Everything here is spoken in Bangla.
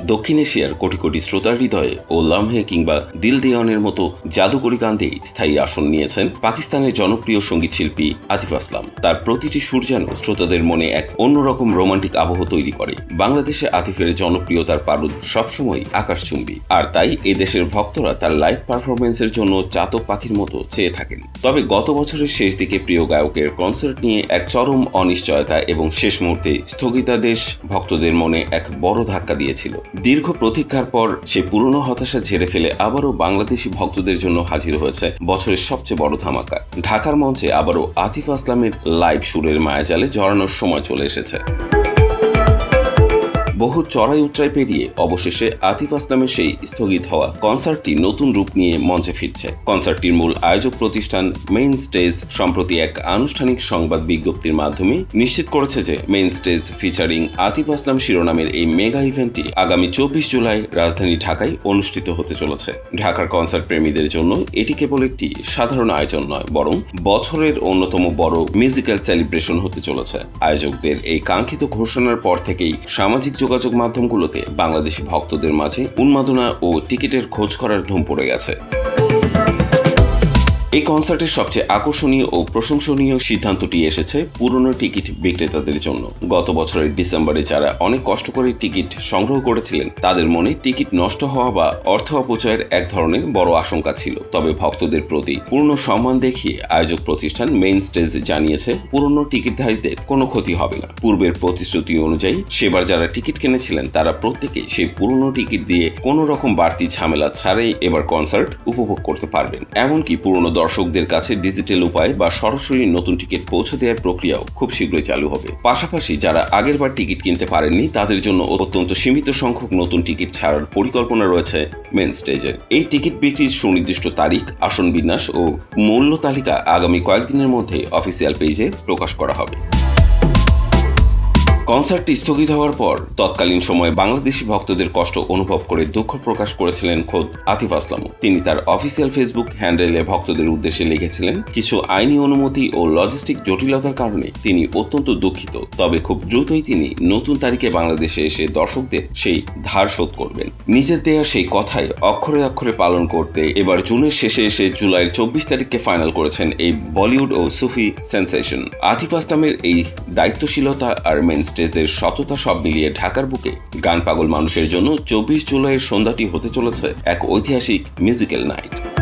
দক্ষিণ এশিয়ার কোটি কোটি শ্রোতার হৃদয়ে ও লামহে কিংবা দিল দেওয়ানের মতো জাদুকরী গান স্থায়ী আসন নিয়েছেন পাকিস্তানের জনপ্রিয় সঙ্গীত শিল্পী আতিফ আসলাম। তার প্রতিটি সুর যেন শ্রোতাদের মনে এক অন্যরকম রোমান্টিক আবহ তৈরি করে। বাংলাদেশে আতিফের জনপ্রিয়তার পারদ সবসময় আকাশচুম্বী, আর তাই এদেশের ভক্তরা তার লাইভ পারফরমেন্সের জন্য চাতক পাখির মতো চেয়ে থাকেন। তবে গত বছরের শেষ দিকে প্রিয় গায়কের কনসার্ট নিয়ে এক চরম অনিশ্চয়তা এবং শেষ মুহূর্তে স্থগিতাদেশ ভক্তদের মনে এক বড় ধাক্কা দিয়েছিল। দীর্ঘ প্রতীক্ষার পর সে পুরনো হতাশা ঝেড়ে ফেলে আবারও বাংলাদেশি ভক্তদের জন্য হাজির হয়েছে বছরের সবচেয়ে বড় ধামাকা। ঢাকার মঞ্চে আবারও আতিফ আসলামের লাইভ সুরের মায়াজালে জড়ানোর সময় চলে এসেছে। বহু চড়াই উতরাই পেরিয়ে অবশেষে আতিফ আসলামের সেই স্থগিত হওয়া কনসার্টটি নতুন রূপ নিয়ে মঞ্চে ফিরছে। কনসার্টটির মূল আয়োজক প্রতিষ্ঠান মেইন স্টেজ সম্প্রতি এক আনুষ্ঠানিক সংবাদ বিজ্ঞপ্তির মাধ্যমে নিশ্চিত করেছে যে মেইন স্টেজ ফিচারিং আতিফ আসলাম শিরোনামের এই মেগা ইভেন্টটি আগামী 24 জুলাই রাজধানী ঢাকায় অনুষ্ঠিত হতে চলেছে। ঢাকার কনসার্ট প্রেমীদের জন্য এটি কেবল একটি সাধারণ আয়োজন নয়, বরং বছরের অন্যতম বড় মিউজিক্যাল সেলিব্রেশন হতে চলেছে। আয়োজকদের এই কাঙ্ক্ষিত ঘোষণার পর থেকেই সামাজিক যোগাযোগ মাধ্যমগুলোতে বাংলাদেশি ভক্তদের মাঝে উন্মাদনা ও টিকিটের খোঁজ করার ধুম পড়ে গেছে। এই কনসার্টের সবচেয়ে আকর্ষণীয় ও প্রশংসনীয় সিদ্ধান্তটি এসেছে পুরনো টিকিট বিক্রেতাদের জন্য। গত বছরের ডিসেম্বরে যারা অনেক কষ্ট করে টিকিট সংগ্রহ করেছিলেন তাদের মনে টিকিট নষ্ট হওয়া বা অর্থ অপচয়ের এক ধরনের বড় আশঙ্কা ছিল। তবে ভক্তদের প্রতি পূর্ণ সম্মান দেখিয়ে আয়োজক প্রতিষ্ঠান মেইন স্টেজ জানিয়েছে পুরনো টিকিটধারীদের কোনো ক্ষতি হবে না। পূর্বের প্রতিশ্রুতি অনুযায়ী সেবার যারা টিকিট কিনেছিলেন তারা প্রত্যেকেই সেই পুরনো টিকিট দিয়ে কোনো রকম বাড়তি ঝামেলা ছাড়াই এবার কনসার্ট উপভোগ করতে পারবেন। এমনকি পুরনো দর্শকদের কাছে ডিজিটাল উপায় বা সরাসরি নতুন টিকিট পৌঁছে দেওয়ার প্রক্রিয়াও খুব শীঘ্রই চালু হবে। পাশাপাশি যারা আগেরবার টিকিট কিনতে পারেননি তাদের জন্য অত্যন্ত সীমিত সংখ্যক নতুন টিকিট ছাড়ার পরিকল্পনা রয়েছে মেইন স্টেজের। এই টিকিট বিক্রির সুনির্দিষ্ট তারিখ, আসন বিন্যাস ও মূল্য তালিকা আগামী কয়েকদিনের মধ্যে অফিসিয়াল পেজে প্রকাশ করা হবে। কনসার্টটি স্থগিত হওয়ার পর তৎকালীন সময়ে বাংলাদেশি ভক্তদের কষ্ট অনুভব করে দুঃখ প্রকাশ করেছিলেন খোদ আতিফ আসলামও। তিনি তার অফিসিয়াল ফেসবুক হ্যান্ডেলে ভক্তদের উদ্দেশ্যে লিখেছিলেন, কিছু আইনি অনুমতি ও লজিস্টিক জটিলতার কারণে তিনি অত্যন্ত দুঃখিত, তবে খুব দ্রুতই তিনি নতুন তারিখে বাংলাদেশে এসে দর্শকদের সেই ধার শোধ করবেন। নিজের দেয়া সেই কথায় অক্ষরে অক্ষরে পালন করতে এবার জুনের শেষে এসে জুলাইয়ের 24 তারিখকে ফাইনাল করেছেন এই বলিউড ও সুফি সেন্সেশন। আতিফ আসলামের এই দায়িত্বশীলতা আর মেইন স্টেজের সততা সব মিলিয়ে ঢাকার বুকে গান পাগল মানুষের জন্য 24 জুলাইয়ের সন্ধ্যাটি হতে চলেছে এক ঐতিহাসিক মিউজিক্যাল নাইট।